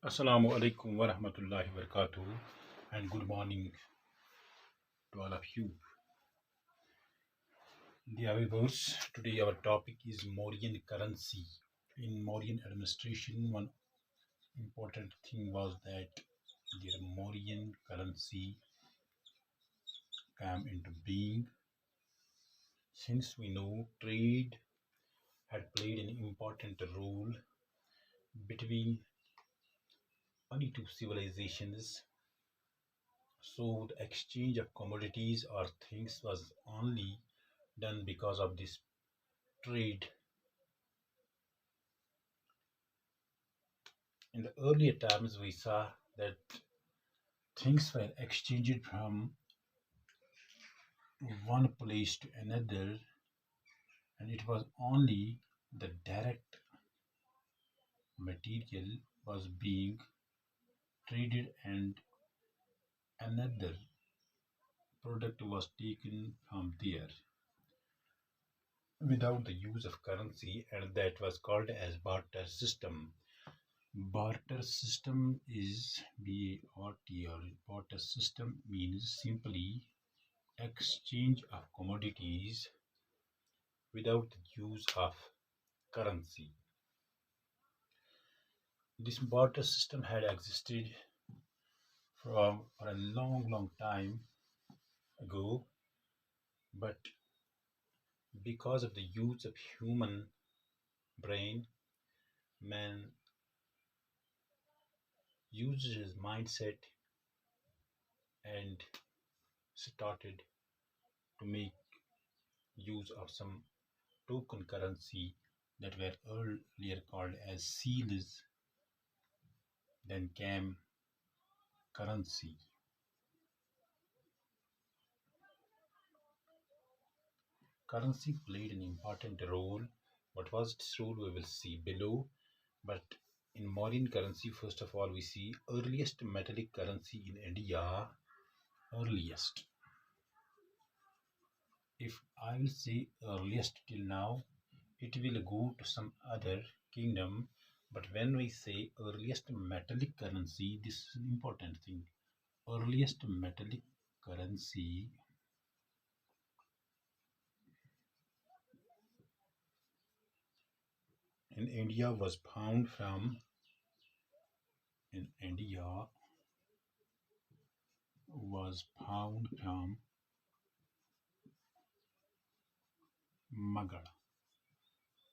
Assalamu alaikum wa rahmatullahi wa barakatuh, and good morning to all of you. Dear viewers, today our topic is Mauryan currency. In Mauryan administration, one important thing was that the Mauryan currency came into being. Since we know trade had played an important role between only two civilizations, so the exchange of commodities or things was only done because of this trade. In the earlier times, we saw that things were exchanged from one place to another, and it was only the direct material was being traded and another product was taken from there without the use of currency, and that was called as barter system. Barter system is BARTR. Barter system means simply exchange of commodities without the use of currency. This barter system had existed for a long time ago, but because of the use of human brain, man used his mindset and started to make use of some token currency that were earlier called as seals, then came currency. Currency played an important role. What was its role we will see below. But in Mauryan currency, first of all, we see earliest metallic currency in India. Earliest. If I will say earliest till now, it will go to some other kingdom. But when we say earliest metallic currency, this is an important thing. Earliest metallic currency in India was found from in India was found from Magad,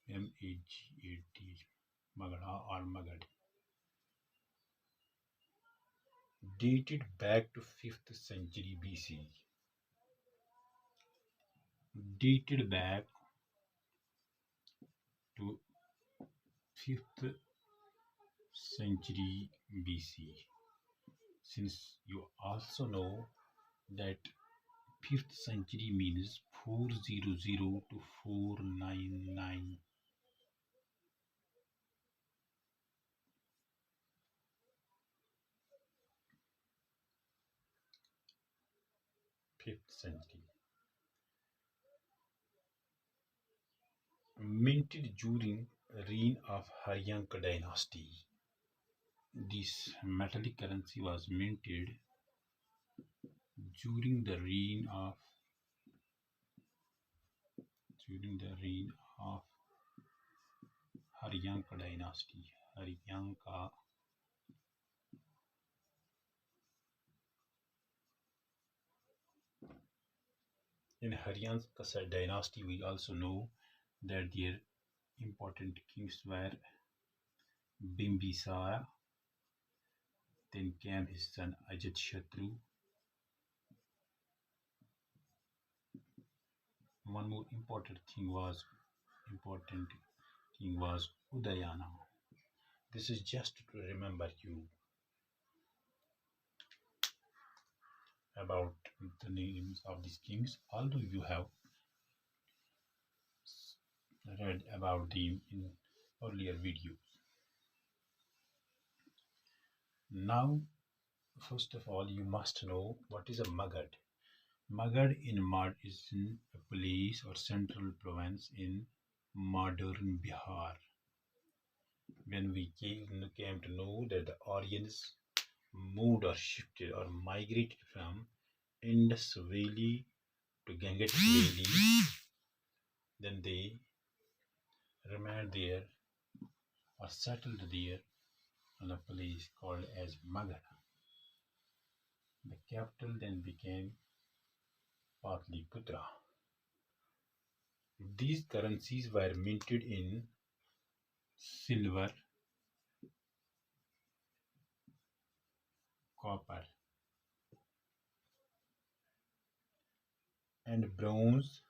Magad, Magada or Magad, dated back to 5th century BC. Dated back to 5th century BC. Since you also know that 5th century means 400 to 499. 5th century. Minted during reign of Mauryan dynasty. This metallic currency was minted during the reign of during the reign of Mauryan dynasty. Mauryan in Mauryan dynasty, we also know that their important kings were Bimbisara, then came his son Ajatashatru. One more important king was Udayana. This is just to remember you about the names of these kings, although you have read about them in earlier videos. Now, first of all, you must know what is a Magad. Magad in Mad is a place or central province in modern Bihar. when we came to know that the Aryans moved or shifted or migrated from Indus Valley to Gangetic Valley, then they remained there or settled there in a place called as Magadha. The capital then became Patliputra. These currencies were minted in silver, copper, and bronze.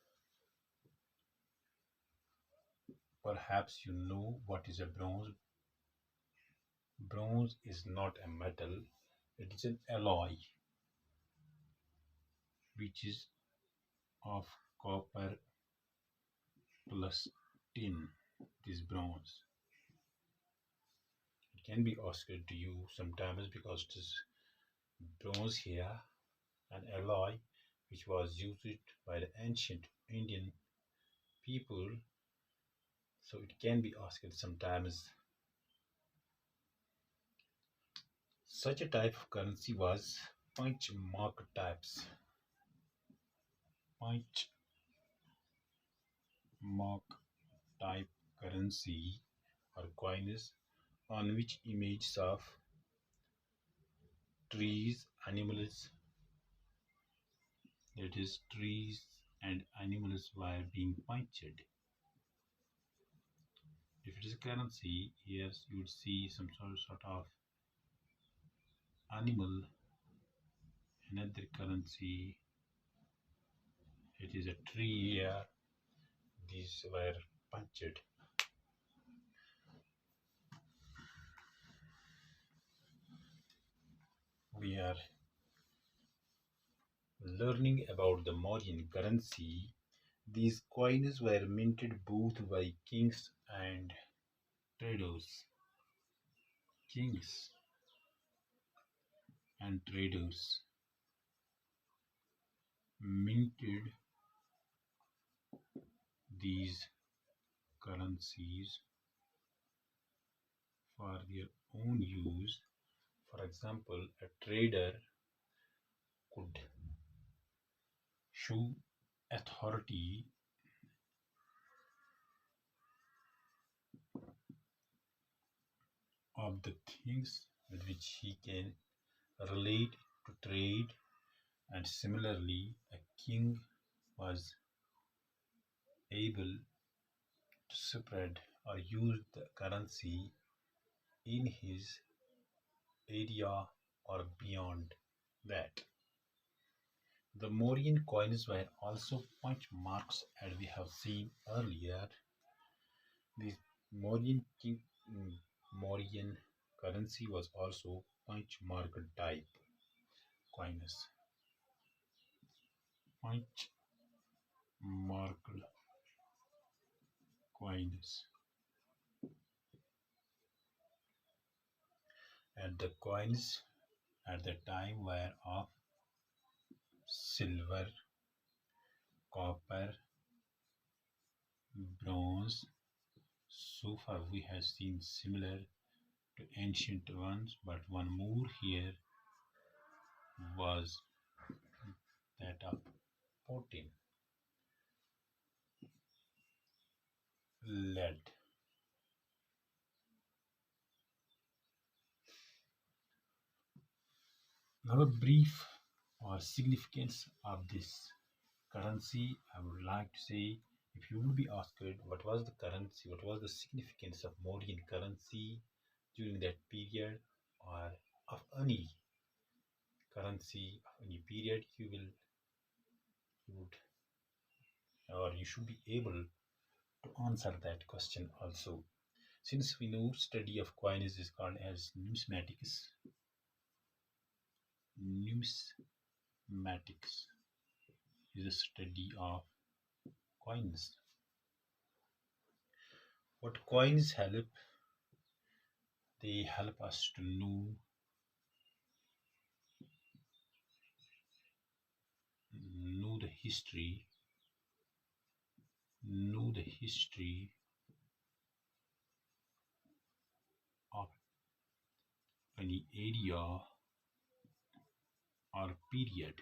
Perhaps you know what is a bronze. Bronze is not a metal, it is an alloy which is of copper plus tin. This bronze. It can be asked to you sometimes because it is bronze here, an alloy which was used by the ancient Indian people. So it can be asked sometimes. Such a type of currency was punch mark types. Punch mark type currency or coins on which images of trees, animals, that is, trees and animals were being punctured. If it is a currency, here you would see some sort of animal. Another currency, it is a tree here. These were punctured. We are learning about the Mauryan currency. These coins were minted both by kings and traders. Kings and traders minted these currencies for their own use. For example, a trader could show authority of the things with which he can relate to trade, and similarly, a king was able to spread or use the currency in his area or beyond that. The Mauryan coins were also punch marks, as we have seen earlier. The Mauryan king, Mauryan currency was also punch mark type coins. Punch marked coins, and the coins at the time were of silver, copper, bronze. So far, we have seen similar to ancient ones, but one more here was that of potin, lead. Now, a brief or significance of this currency, I would like to say, if you would be asked what was the currency, what was the significance of Mauryan currency during that period, or of any currency of any period, you would or you should be able to answer that question also. Since we know study of coins is called as numismatics, numismatics is a study of coins. What coins help? They help us to know the history, know the history any area or period.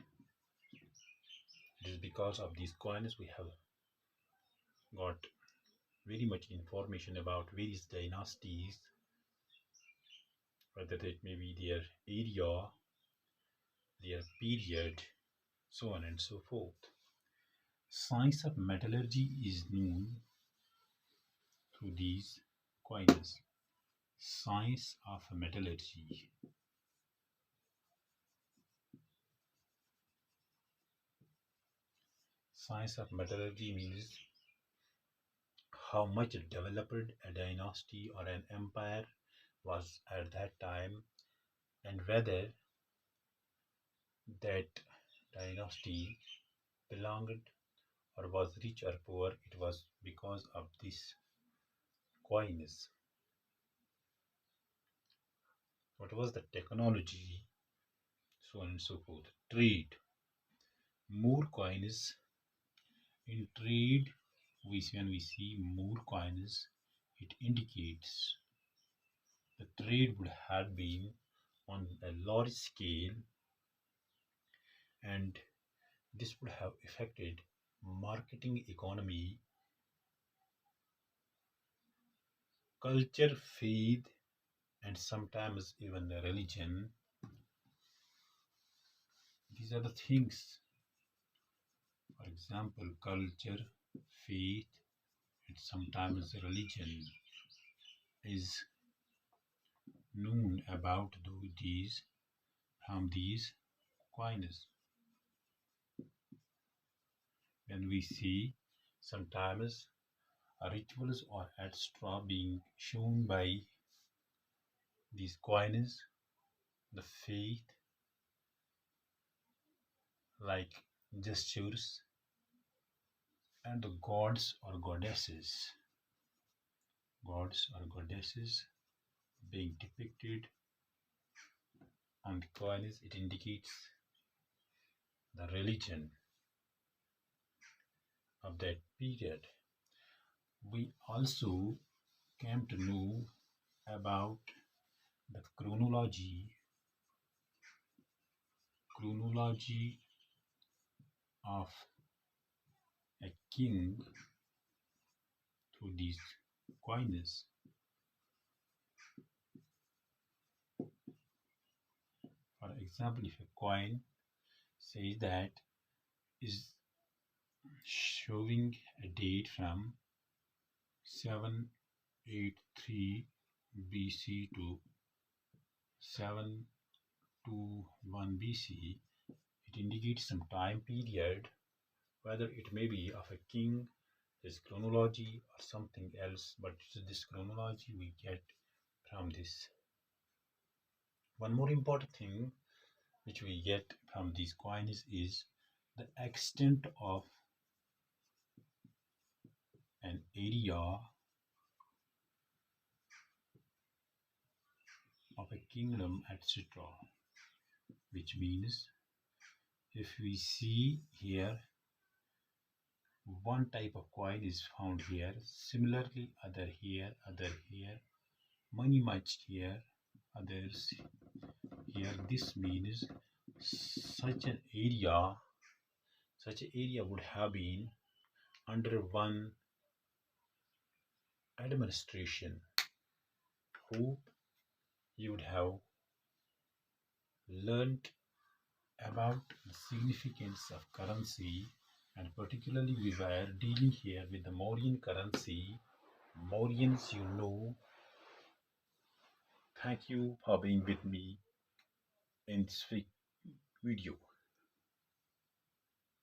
It is because of these coins we have got very much information about various dynasties, whether it may be their area, their period, so on and so forth. Science of metallurgy is known through these coins. Science of metallurgy. Science of metallurgy means how much developed a dynasty or an empire was at that time, and whether that dynasty belonged or was rich or poor, it was because of this coins. What was the technology, so on and so forth. Trade. More coins in trade. When we see more coins, it indicates the trade would have been on a large scale, and this would have affected marketing economy, culture, faith, and sometimes even religion. These are the things, for example, culture, faith, and sometimes religion is known about these from these coins. When we see sometimes rituals or extra being shown by these coins, the faith, like gestures, and the gods or goddesses being depicted on the coins, it indicates the religion of that period. We also came to know about the chronology of a king through these coins. For example, if a coin says that is showing a date from 783 BC to 721 BC, it indicates some time period, whether it may be of a king, his chronology, or something else, but this chronology we get from this. One more important thing which we get from these coins is the extent of an area of a kingdom, etc. Which means if we see here one type of coin is found here, similarly other here, money much here, others here, this means such an area would have been under one administration. Hope you would have learned about the significance of currency, and particularly we were dealing here with the Mauryan currency. Mauryans, you know. Thank you for being with me in this video.